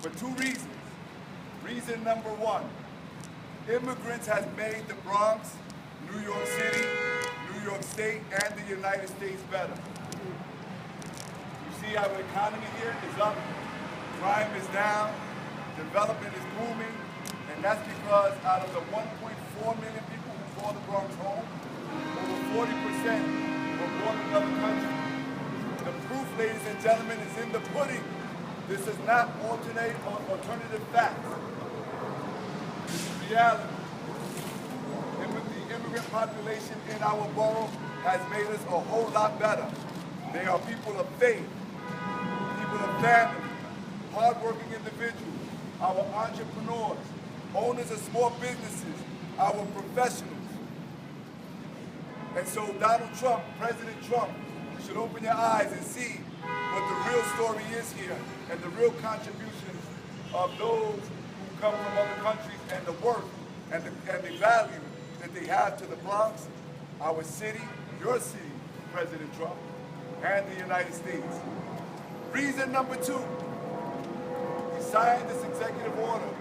for two reasons. Reason number one, immigrants has made the Bronx, New York City, New York State, and the United States better. You see our economy here is up, crime is down, development is booming, and that's because out of the 1.4 million people who call the Bronx home, over 40% were born in another country. The proof, ladies and gentlemen, is in the pudding. This is not alternative facts. This is reality. The immigrant population in our borough has made us a whole lot better. They are people of faith, people of family, hardworking individuals, our entrepreneurs, owners of small businesses, our professionals. And so Donald Trump, President Trump, should open your eyes and see what the real story is here and the real contributions of those who come from other countries and the worth and the value that they have to the Bronx, our city, your city, President Trump, and the United States. Reason number two, he signed this executive order,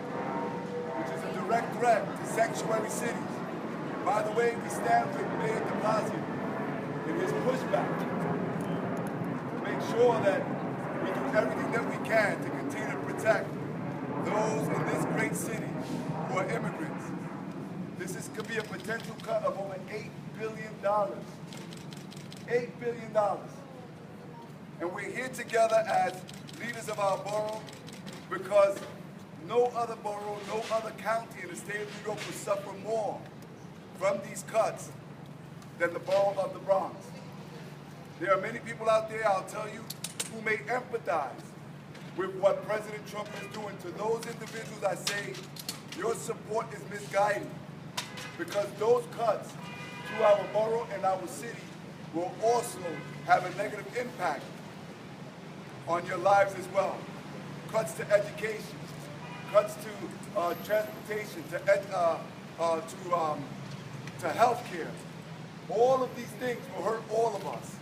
which is a direct threat to sanctuary cities. By the way, we stand with Mayor de Blasio in his pushback to make sure that we do everything that we can to continue to protect those in this great city who are immigrants. This could be a potential cut of over $8 billion. $8 billion. And we're here together as leaders of our borough because no other borough, no other county in the state of New York will suffer more from these cuts than the borough of the Bronx. There are many people out there, I'll tell you, who may empathize with what President Trump is doing. To those individuals, I say, your support is misguided because those cuts to our borough and our city will also have a negative impact on your lives as well. Cuts to education, cuts to transportation, to health care. All of these things will hurt all of us.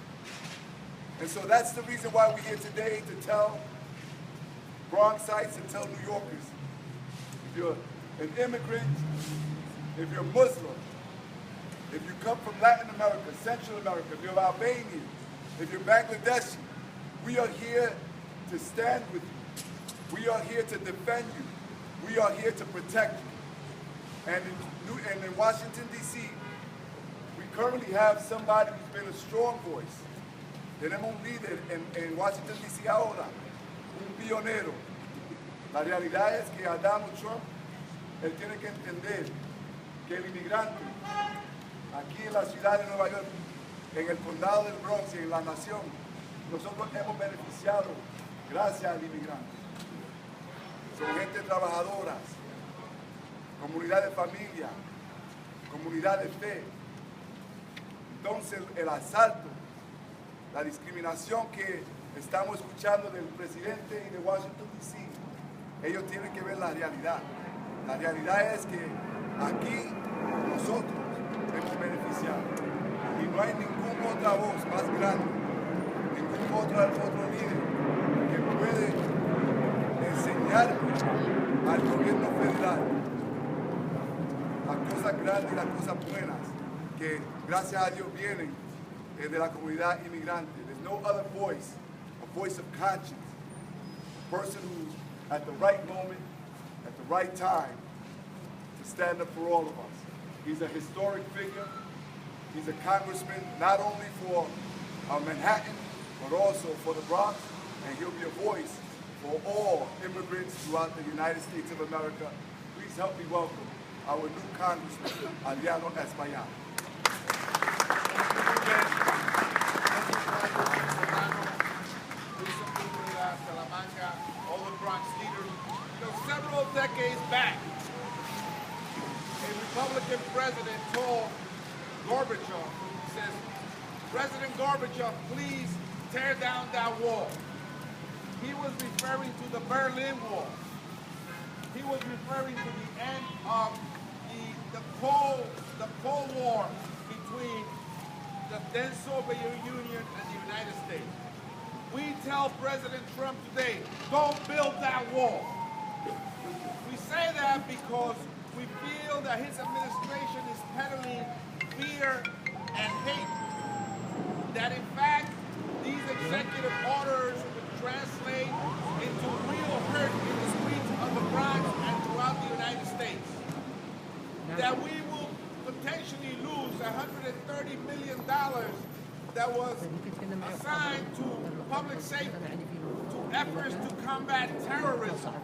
And so that's the reason why we're here today, to tell Bronxites and tell New Yorkers, if you're an immigrant, if you're Muslim, if you come from Latin America, Central America, if you're Albanian, if you're Bangladeshi, we are here to stand with you. We are here to defend you. We are here to protect you. And in Washington, D.C., we currently have somebody who's been a strong voice. Tenemos un líder en Washington, D.C. ahora, un pionero. La realidad es que a Donald Trump, él tiene que entender que el inmigrante, aquí en la ciudad de Nueva York, en el condado del Bronx y en la nación, nosotros hemos beneficiado gracias al inmigrante. Son gente trabajadora, comunidad de familia, comunidad de fe. Entonces el asalto, la discriminación que estamos escuchando del presidente y de Washington, D.C., ellos tienen que ver la realidad. La realidad es que aquí nosotros hemos beneficiado y no hay ninguna otra voz más grande, ningún otro líder que puede enseñar al gobierno federal las cosas grandes y las cosas buenas que gracias a Dios vienen de la comunidad inmigrante. There's no other voice, a voice of conscience, a person who's at the right moment, at the right time, to stand up for all of us. He's a historic figure. He's a congressman, not only for Manhattan, but also for the Bronx, and he'll be a voice for all immigrants throughout the United States of America. Please help me welcome our new Congressman, Adriano Espaillat. All the Bronx leaders. You know, several decades back, a Republican president told Gorbachev, says, President Gorbachev, please tear down that wall. He was referring to the Berlin Wall. He was referring to the end of the Cold War between the then Soviet Union and the United States. We tell President Trump today, don't build that wall. We say that because we feel that his administration is peddling fear and hate. That in fact, these executive orders would translate into real hurt in the streets of the Bronx and throughout the United States. That we will potentially lose $130 million that was assigned to public safety, to efforts to combat terrorism.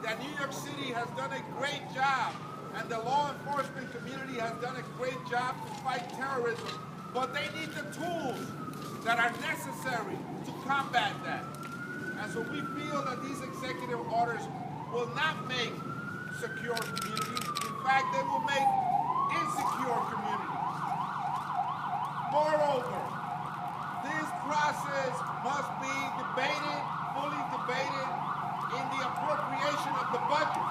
That New York City has done a great job, and the law enforcement community has done a great job to fight terrorism, but they need the tools that are necessary to combat that. And so we feel that these executive orders will not make secure communities. In fact, they will make insecure communities. Moreover, this process must be debated, fully debated, in the appropriation of the budget.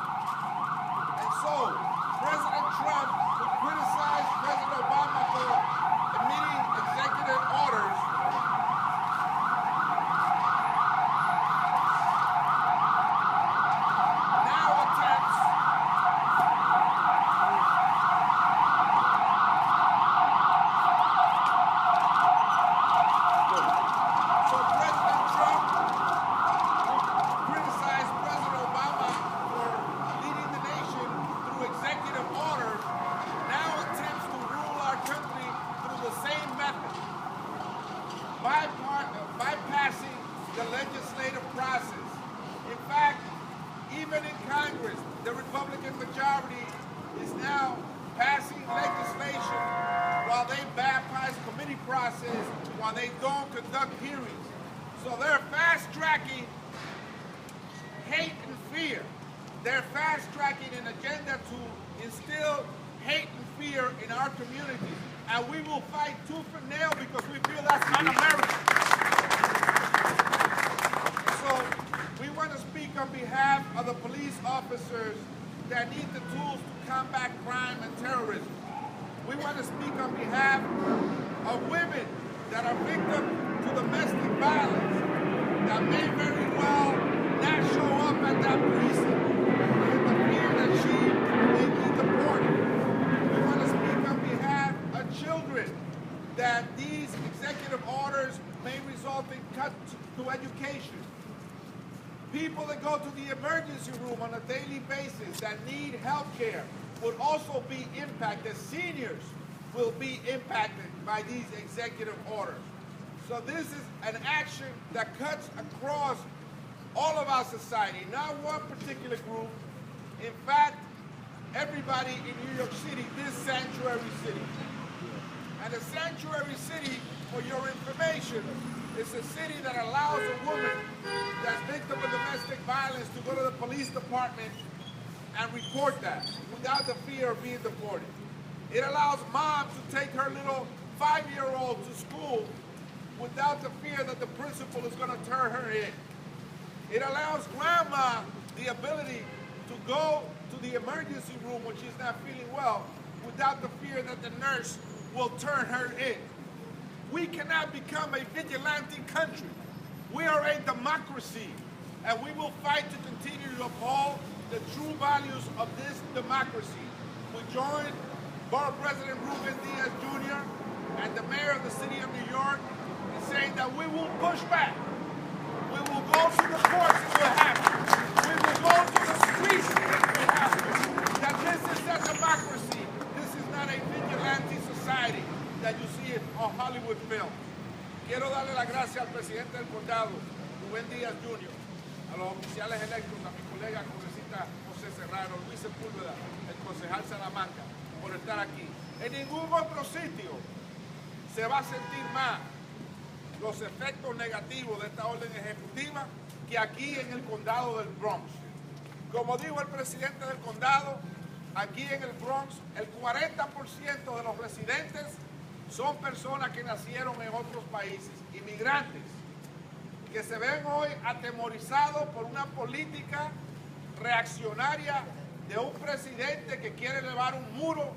And so, President Trump would criticize President Obama for emitting executive orders bypassing the legislative process. In fact, even in Congress, the Republican majority is now passing legislation while they bypass committee process, while they don't conduct hearings. So they're fast-tracking hate and fear. They're fast-tracking an agenda to instill hate and fear in our community. And we will fight tooth and nail because we feel that's un-American. So we want to speak on behalf of the police officers that need the tools to combat crime and terrorism. We want to speak on behalf of women that are victims to domestic violence that may very well not show up at that precinct with the fear that she may be deported. We want to speak on behalf of children that these executive orders may result in cuts to education. People that go to the emergency room on a daily basis that need health care would also be impacted. Seniors will be impacted by these executive orders. So this is an action that cuts across all of our society, not one particular group. In fact, everybody in New York City, this sanctuary city. And a sanctuary city, for your information, is a city that allows a woman that's victim of domestic violence to go to the police department and report that without the fear of being deported. It allows mom to take her little 5-year-old to school without the fear that the principal is going to turn her in. It allows grandma the ability to go to the emergency room when she's not feeling well without the fear that the nurse will turn her in. We cannot become a vigilante country. We are a democracy, and we will fight to continue to uphold the true values of this democracy. We join Borough President Ruben Diaz Jr. and the Mayor of the City of New York in saying that we will push back. We will go to the courts if it happens. We will go to the streets if it happens. That this is a democracy. This is not a vigilante society that you see it on Hollywood film. Quiero darle las gracias al presidente del condado, Ruben Díaz Jr., a los oficiales electos, a mi colega congresista José Serrano, Luis Sepúlveda, el concejal Salamanca, por estar aquí. En ningún otro sitio se va a sentir más los efectos negativos de esta orden ejecutiva que aquí en el condado del Bronx. Como dijo el presidente del condado, aquí en el Bronx, el 40% de los residentes son personas que nacieron en otros países, inmigrantes, que se ven hoy atemorizados por una política reaccionaria de un presidente que quiere elevar un muro,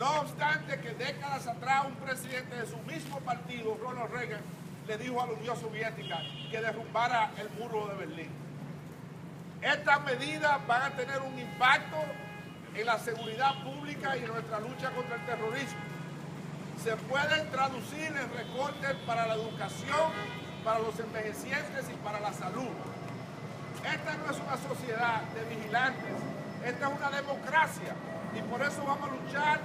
no obstante que décadas atrás un presidente de su mismo partido, Ronald Reagan, le dijo a la Unión Soviética que derrumbara el muro de Berlín. Estas medidas van a tener un impacto en la seguridad pública y en nuestra lucha contra el terrorismo. Se pueden traducir en recortes para la educación, para los envejecientes y para la salud. Esta no es una sociedad de vigilantes, esta es una democracia y por eso vamos a luchar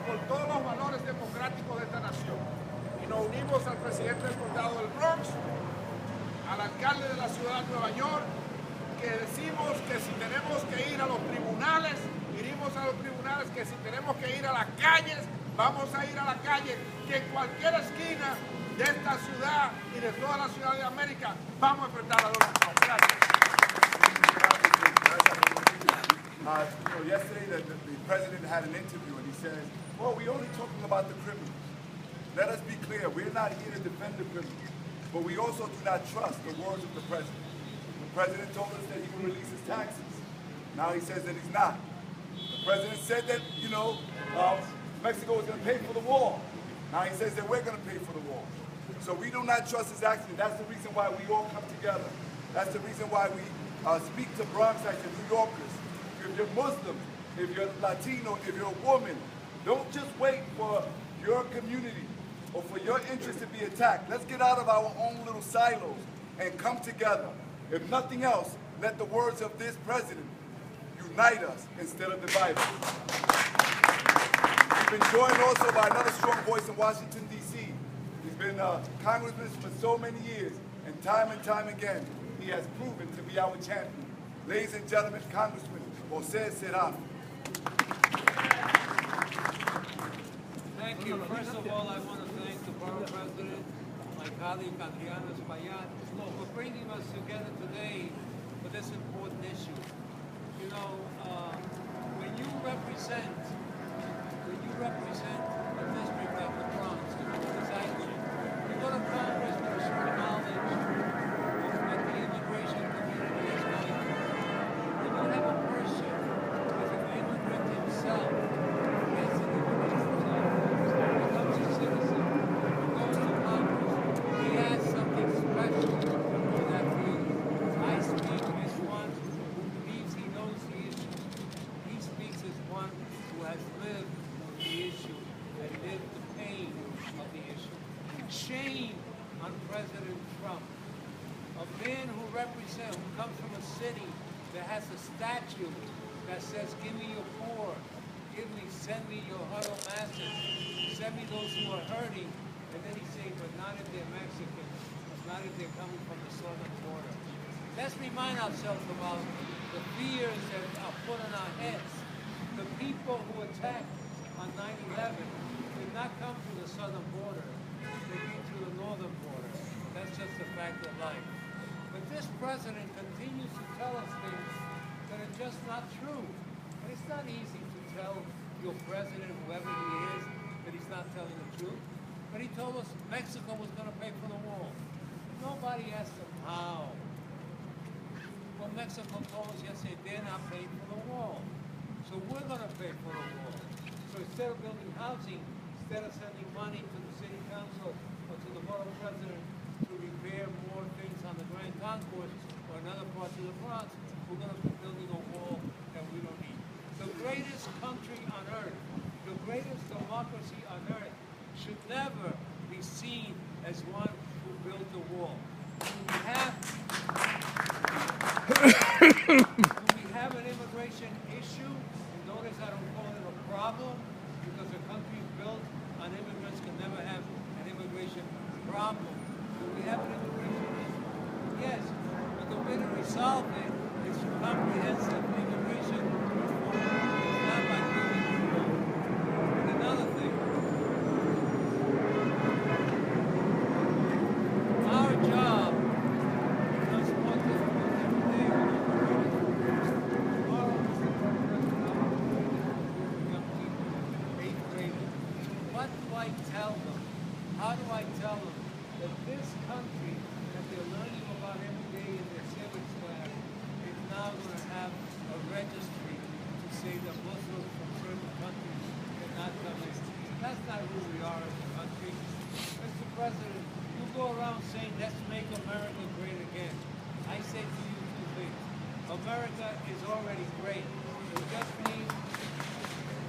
por todos los valores democráticos de esta nación. Y nos unimos al presidente del condado del Bronx, al alcalde de la ciudad de Nueva York, que decimos que si tenemos que ir a los tribunales, iremos a los tribunales, que si tenemos que ir a las calles, vamos a ir a la calle, que en cualquier esquina de esta ciudad y de toda la ciudad de América vamos a enfrentar a Donald Trump. Gracias. Yesterday the president had an interview and he says, well, we're only talking about the criminals. Let us be clear, we're not here to defend the criminals, but we also do not trust the words of the president. The president told us that he would release his taxes. Now he says that he's not. The president said that, Mexico was going to pay for the wall. Now he says that we're going to pay for the wall. So we do not trust his actions. That's the reason why we all come together. That's the reason why we speak to Bronxites and New Yorkers. If you're Muslim, if you're Latino, if you're a woman, don't just wait for your community or for your interest to be attacked. Let's get out of our own little silos and come together. If nothing else, let the words of this president unite us instead of divide us. We've been joined also by another strong voice in Washington, D.C. He's been a congressman for so many years, and time again, he has proven to be our champion. Ladies and gentlemen, Congressman Jose Serrano. Thank you. First of all, I want to thank the Borough President, my colleague Adriano Espaillat, for bringing us together today for this important issue. You know, when you represent the district of the Bronx, you go to Congress with a certain knowledge of what the immigration community is going through. You don't have a person who's an immigrant himself, gets an immigration himself, becomes a citizen, goes to Congress, he has something special for that field. I speak as one who believes he knows the issue. He speaks as one who has lived the issue and lived the pain of the issue. Shame on President Trump, a man who comes from a city that has a statue that says, give me your poor, send me your huddle masses, send me those who are hurting, and then he's saying, but not if they're Mexican, not if they're coming from the southern border. Let's remind ourselves about the fears that are put on our heads. The people who attacked on 9/11 did not come through the southern border. They came through the northern border. That's just a fact of life. But this president continues to tell us things that are just not true. And it's not easy to tell your president, whoever he is, that he's not telling the truth. But he told us Mexico was going to pay for the wall. Nobody asked him how. Well, Mexico told us yesterday they're not paying for the wall. So we're going to pay for the wall. So instead of building housing, instead of sending money to the city council or to the borough president to repair more things on the Grand Concourse or in other parts of the Bronx, we're going to be building a wall that we don't need. The greatest country on earth, the greatest democracy on earth, should never be seen as one who built a wall. We have an immigration issue, and notice I don't call it a problem, because a country built on immigrants can never have an immigration problem. Do we have an immigration issue? Yes, but the way to resolve it is comprehensive immigration reform. It's not by building a wall. And another thing, our job becomes more difficult every day when tomorrow is the president of young people, 8th graders. What do I tell them? How do I tell them that this country that they're learning about every day in their civics class is now going to have a registry to say that Muslims from certain countries cannot come in? That's not who we are as a country. Mr. President, you go around saying, let's make America great again. I say to you two things. America is already great.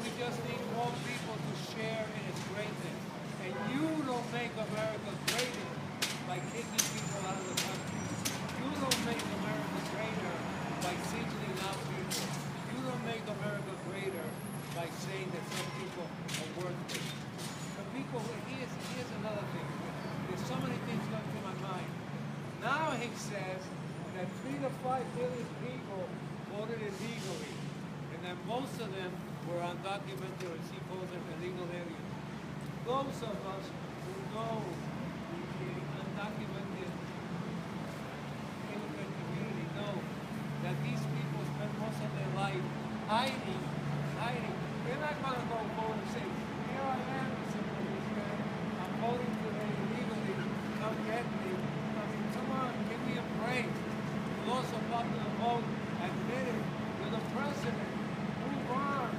We just need more people to share in its greatness. And you don't make America greater by kicking people out of the country. You don't make America greater by singling out people. You don't make America greater by saying that some people are worthless. But people, here's another thing. There's so many things going through my mind. Now he says that 3 to 5 billion people voted illegally, and that most of them were undocumented, or he calls them illegal aliens. Those of us who know the undocumented immigrant community know that these people spend most of their life hiding. They're not going to go vote and say, here I am, Mr. Policeman, I'm voting today illegally, come get me. I mean, come on, give me a break. You lost a popular vote, admit it, you're the president, move on.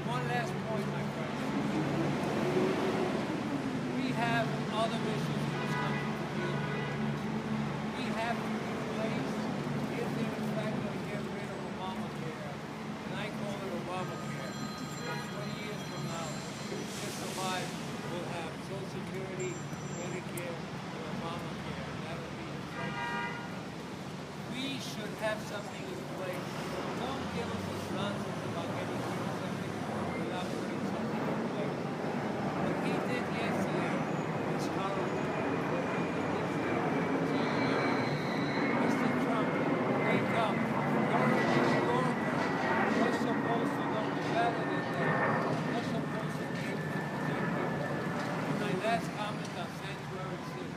One last point, my friend. We have other issues in this country to deal with. We have to replace, if they're in fact going to get rid of Obamacare, and I call it Obamacare, 20 years from now, if survive, we'll have Social Security, Medicare, and Obamacare, and that'll be the focus. We should have something in place. Don't give us this nonsense about getting rid of something without putting something in place. What he did yesterday is horrible. Mr. Trump, wake up. You're a New Yorker. You're supposed to know better than that. You're supposed to be able to protect people. My last comment on Sanctuary City.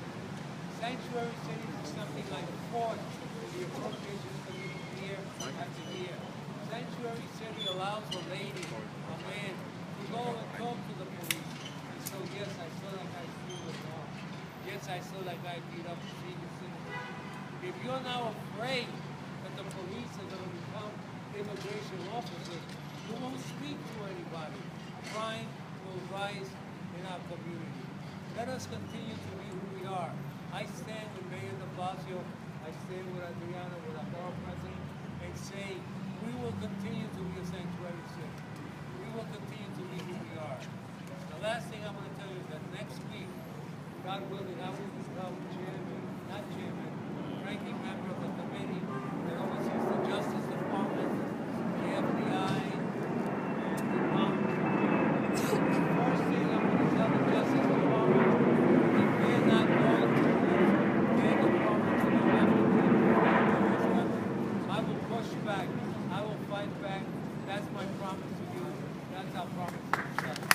Sanctuary City is something like a fort for the appropriations committee year after year. Sanctuary City allows a lady, a man, to go and talk to the police. And so, yes, I saw that guy steal the car. Yes, I saw that guy beat up a senior citizen. If you're now afraid that the police are going to become immigration officers, you won't speak to anybody. Crime will rise in our community. Let us continue to be who we are. I stand with Mayor de Blasio, I stand with Adriano, with our borough president, and say we will continue to be a sanctuary city. We will continue to be who we are. The last thing I'm going to tell you is that next week, God willing, I will become ranking member of the committee that oversees the Justice Department, the FBI, and the Bronx. The first thing I'm going to tell the Justice Department is that we're not going to let their department to go after them. I will push back. I will fight back. That's my promise to you. That's our promise to each other.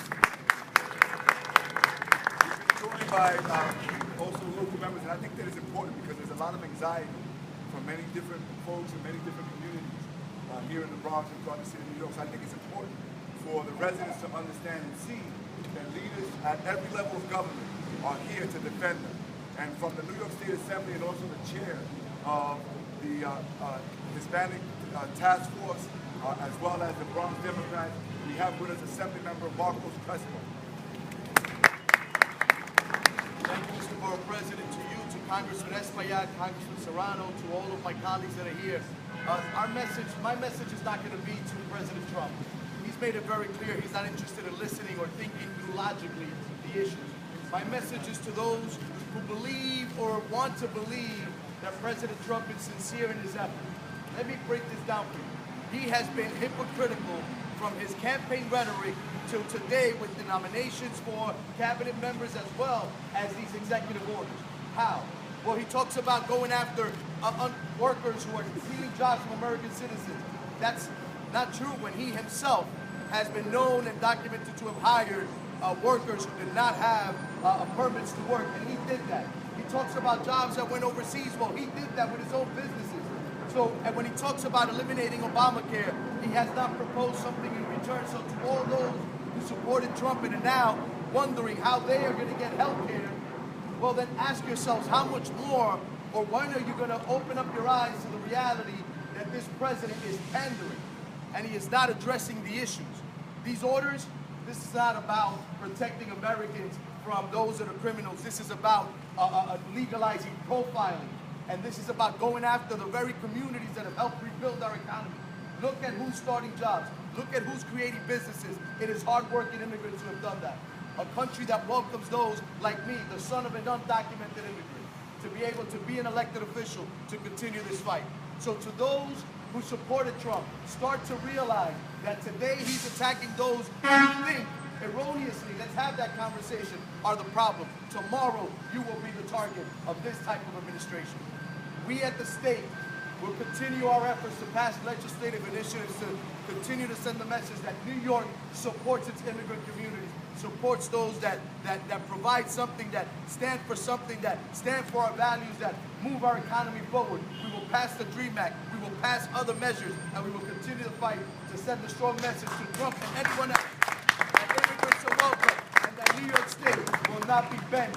Joined by also local members, and I think that is important because there's a lot of anxiety from many different folks in many different communities here in the Bronx and throughout the city of New York. So I think it's important for the residents to understand and see that leaders at every level of government are here to defend them. And from the New York State Assembly and also the chair of the Hispanic Task Force, as well as the Bronx Democrats, we have with us Assembly Member Marcos Crespo. Thank you, Mr. Borough President, to you, to Congressman Espaillat, Congressman Serrano, to all of my colleagues that are here. My message is not going to be to President Trump. He's made it very clear he's not interested in listening or thinking through logically the issues. My message is to those who believe or want to believe that President Trump is sincere in his effort. Let me break this down for you. He has been hypocritical from his campaign rhetoric till today with the nominations for cabinet members as well as these executive orders. How? Well, he talks about going after workers who are stealing jobs from American citizens. That's not true when he himself has been known and documented to have hired workers who did not have permits to work, and he did that. He talks about jobs that went overseas. Well, he did that with his own businesses. So, and when he talks about eliminating Obamacare, he has not proposed something in return. So to all those who supported Trump and are now wondering how they are going to get health care, well then ask yourselves how much more, or when are you going to open up your eyes to the reality that this president is pandering and he is not addressing the issues. These orders, this is not about protecting Americans from those that are criminals. This is about legalizing profiling. And this is about going after the very communities that have helped rebuild our economy. Look at who's starting jobs. Look at who's creating businesses. It is hardworking immigrants who have done that. A country that welcomes those like me, the son of an undocumented immigrant, to be able to be an elected official to continue this fight. So to those who supported Trump, start to realize that today he's attacking those who think erroneously, let's have that conversation, are the problem. Tomorrow, you will be the target of this type of administration. We at the state will continue our efforts to pass legislative initiatives to continue to send the message that New York supports its immigrant communities, supports those that provide something, that stand for something, that stand for our values, that move our economy forward. We will pass the DREAM Act, we will pass other measures, and we will continue to fight to send a strong message to Trump and anyone else that immigrants are welcome, and that New York State will not be bent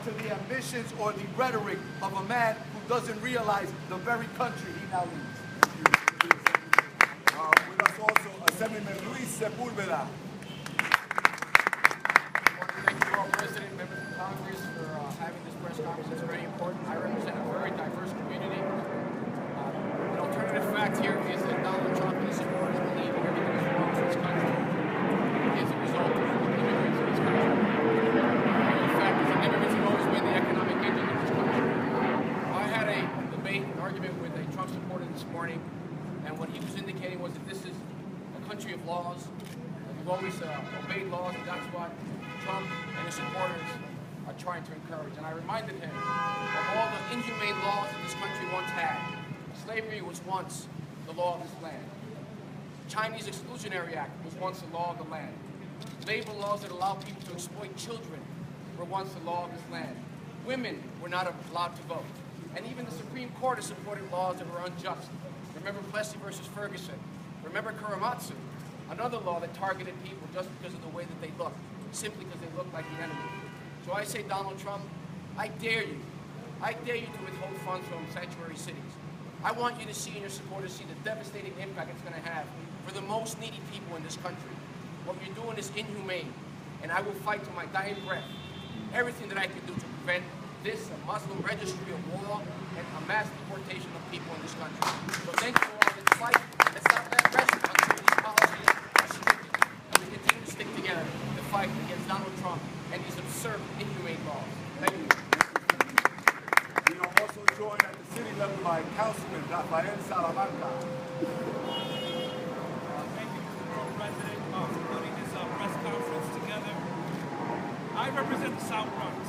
to the ambitions or the rhetoric of a man who doesn't realize the very country he now leads. With us also, Assemblyman Luis Sepulveda. Thank you all, President, members of Congress, for having this press conference. It's very important. I represent a very diverse community. The alternative fact here is that Donald Trump and his supporters believe everything is wrong with this country as a result of immigrants in this country. The fact is that immigrants have always been the economic engine of this country. I had a debate, an argument with a Trump supporter this morning, and what he was indicating was that this is a country of laws. We've always obeyed laws, and that's what Trump and his supporters are trying to encourage. And I reminded him of all the inhumane laws that this country once had. Slavery was once the law of this land. The Chinese Exclusionary Act was once the law of the land. Labor laws that allowed people to exploit children were once the law of this land. Women were not allowed to vote. And even the Supreme Court has supported laws that were unjust. Remember Plessy versus Ferguson. Remember Korematsu, another law that targeted people just because of the way that they looked, simply because they looked like the enemy. So I say, Donald Trump, I dare you to withhold funds from sanctuary cities. I want you to see and your supporters see the devastating impact it's going to have for the most needy people in this country. What you're doing is inhumane, and I will fight to my dying breath everything that I can do to prevent this, a Muslim registry, a war, and a mass deportation of people in this country. So thank you for all this fight. Let's not let rest until these policies are stricken, and we continue to stick together to fight against Donald Trump and these absurd, inhumane laws. Thank you. We are also joined at the city level by Councilman Rafael Salamanca. Thank you, Mr. President, for putting this press conference together. I represent the South Bronx,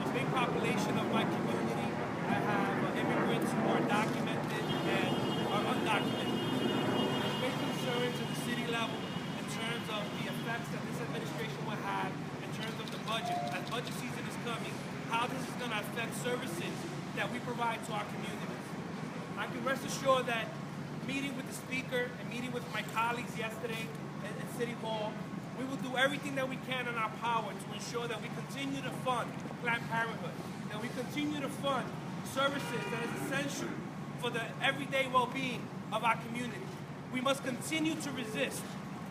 a big population of my community. I have immigrants who are documented and are undocumented. There's big concerns at the city level in terms of the effects that this administration will have in terms of the budget. As budget season is coming, how this is going to affect services that we provide to our communities. I can rest assured that meeting with the Speaker and meeting with my colleagues yesterday at City Hall, we will do everything that we can in our power to ensure that we continue to fund Planned Parenthood, that we continue to fund services that is essential for the everyday well-being of our community. We must continue to resist.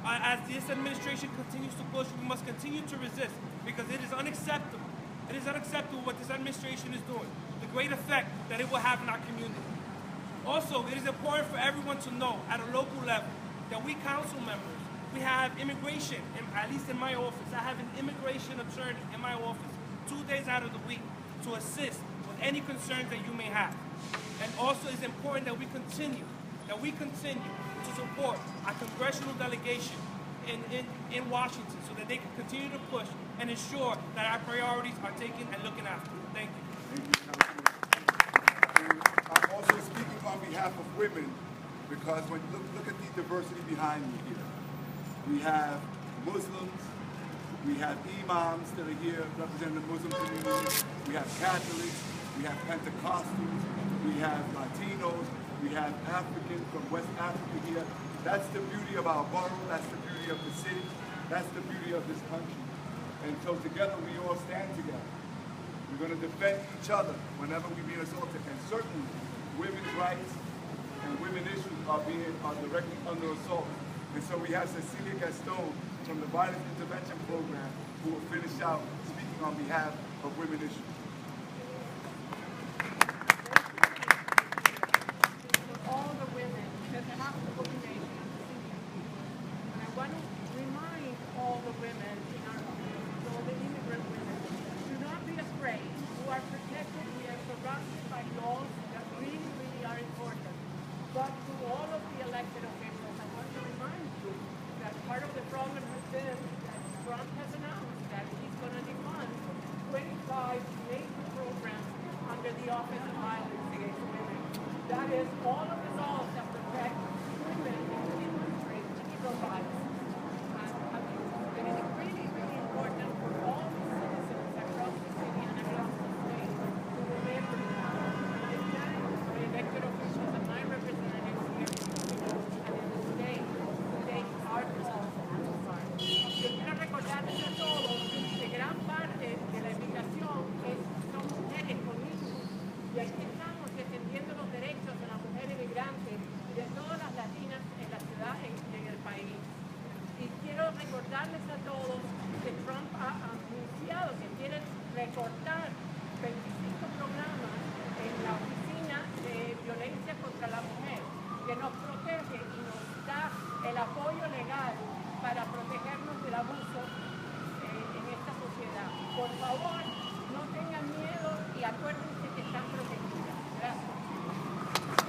As this administration continues to push, we must continue to resist because it is unacceptable. It is unacceptable what this administration is doing, the great effect that it will have in our community. Also, it is important for everyone to know at a local level that we council members, we have immigration, at least in my office. I have an immigration attorney in my office 2 days out of the week to assist with any concerns that you may have. And also it's important that we continue to support our congressional delegation in Washington so that they can continue to push and ensure that our priorities are taken and looking after. Thank you. Thank you, Councilman. And I'm also speaking on behalf of women because when look at the diversity behind me here. We have Muslims, we have imams that are here representing the Muslim community, we have Catholics, we have Pentecostals, we have Latinos, we have Africans from West Africa here. That's the beauty of our borough, that's the beauty of the city, that's the beauty of this country. And so together we all stand together. We're going to defend each other whenever we're being assaulted. And certainly women's rights and women's issues are directly under assault. And so we have Cecilia Gaston from the Violence Intervention Program who will finish out speaking on behalf of women issues. That is all of the laws that protect women in the street, chiquito rights. And it is really, really important for all the citizens across the city and across the state to remember that. The elected officials and my representatives here and in the state take our responsibility. Yo quiero recordarles a todos que gran parte de la inmigración son mujeres con hijos. Y aquí estamos defendiendo los derechos de las mujeres migrantes y de todas las latinas en la ciudad y en el país. Y quiero recordarles a todos que Trump ha anunciado que quiere recortar 25 programas en la Oficina de Violencia contra la Mujer, que nos protege y nos da el apoyo legal para protegernos del abuso en esta sociedad. Por favor, no tengan miedo y acuérdense que están protegidas. Gracias.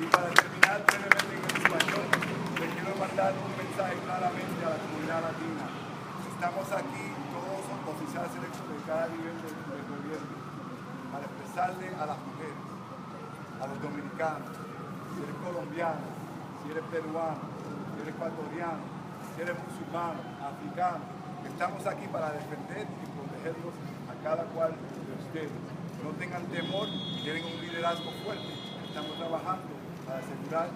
Y para terminar brevemente en español, le quiero mandar un mensaje claramente a la comunidad latina. Estamos aquí, todos son oficiales electos de cada nivel del gobierno, para expresarle a las mujeres, a los dominicanos, si eres colombiano, si eres peruano, si eres ecuatoriano, si eres musulmano, africano, estamos aquí para defender y protegerlos a cada cual de ustedes. No tengan temor, tienen un liderazgo fuerte. Estamos trabajando para asegurar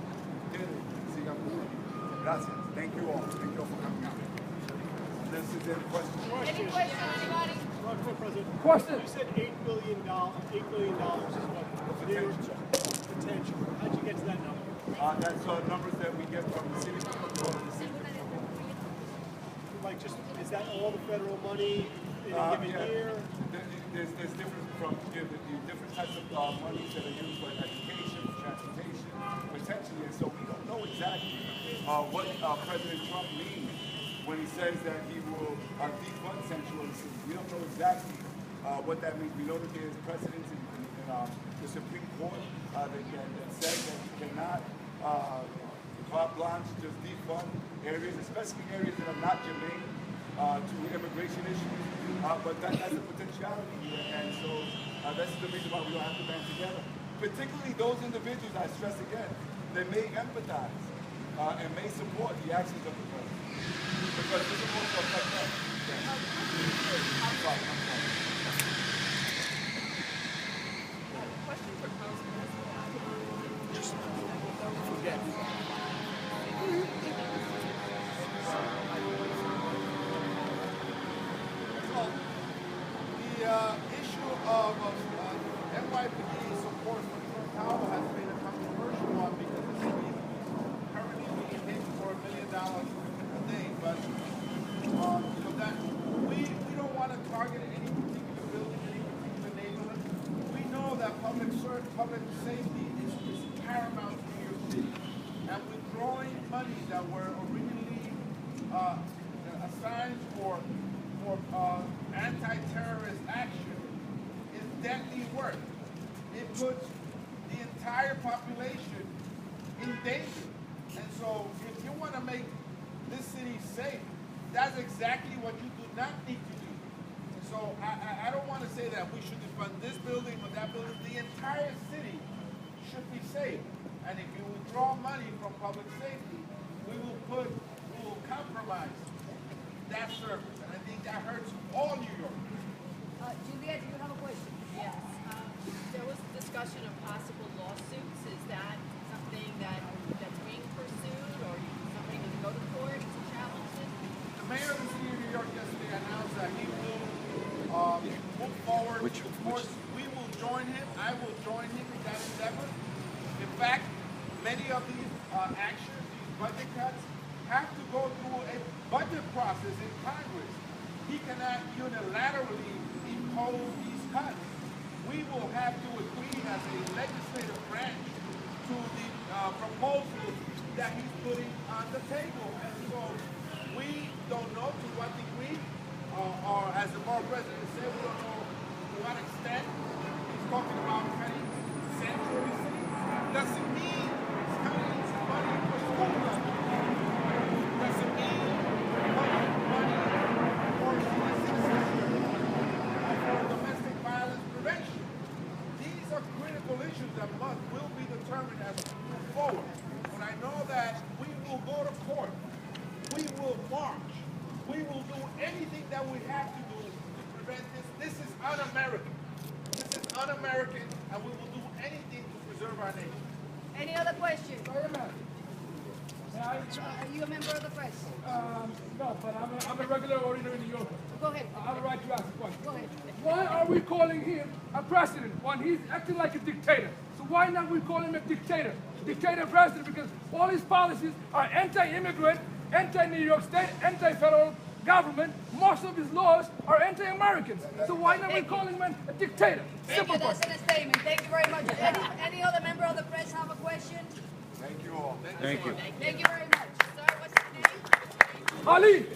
que ustedes sigan protegidos. Gracias. Thank you all. Thank you all for coming out. This is any questions. Any questions, anybody? President, Question. you said $8 billion is what New York's potential. How'd you get to that number? That's numbers that we get from the city. Like, just is that all the federal money in a given year? There's different from the different types of monies that are used for education, transportation, potentially, and so we don't know exactly what President Trump means when he says that he will defund sanctuary cities. We don't know exactly what that means. We know that there's precedents in the Supreme Court that says that you cannot carte blanche just defund areas, especially areas that are not germane to immigration issues. But that's a potentiality here, and so that's the reason why we don't have to band together. Particularly those individuals, I stress again, that may empathize and may support the actions of the president. Because this is going to affect them. I'm sorry. Question for Councilman Espaillat. Just forget. The issue of NYPD support for Trump Tower has been a controversial one because the city is currently being hit for $1 million a day. But that we don't want to target any particular building, any particular neighborhood. We know that public safety is paramount in New York City, and withdrawing money that were originally assigned for anti-terrorist action is deadly work. It puts the entire population in danger. And so if you want to make this city safe, that's exactly what you do not need to do. So I don't want to say that we should defund this building or that building. The entire city should be safe. And if you withdraw money from public safety, we will compromise that service. And I think that hurts all New York. Juliet, do you have a question? Yes. There was discussion of possible lawsuits. Is that something that's being pursued, or somebody going to go to court to challenge this? The mayor of the city of New York yesterday announced that he will move forward. Of course, we will join him. I will join him in that endeavor. In fact, many of these actions, these budget cuts, have to go through a budget process in Congress. He cannot unilaterally impose these cuts. We will have to agree as a legislative branch to the proposals that he's putting on the table. And so we don't know to what degree, or as the borough president said, we don't know to what extent he's talking about cutting sanctuary city. Doesn't mean he's cutting some money for school lunch. Doesn't mean money for senior citizenship or for domestic violence prevention. These are critical issues that will be determined as forward, when I know that we will go to court, we will march, we will do anything that we have to do to prevent this. This is un-American. This is un-American, and we will do anything to preserve our nation. Any other questions? Wait a minute. Are you a member of the press? No, but I'm a regular ordinary New Yorker. Go ahead. I have a right to ask a question. Go ahead. Why are we calling him a president when he's acting like a dictator? So why not we call him a dictator? Dictator president, because all his policies are anti-immigrant, anti-New York State, anti-federal government. Most of his laws are anti-Americans. So why not we call him a dictator? Thank you. That's a statement. Thank you very much. Any other member of the press have a question? Thank you all. Thank you. Thank you very much. Sir, what's your name? Ali!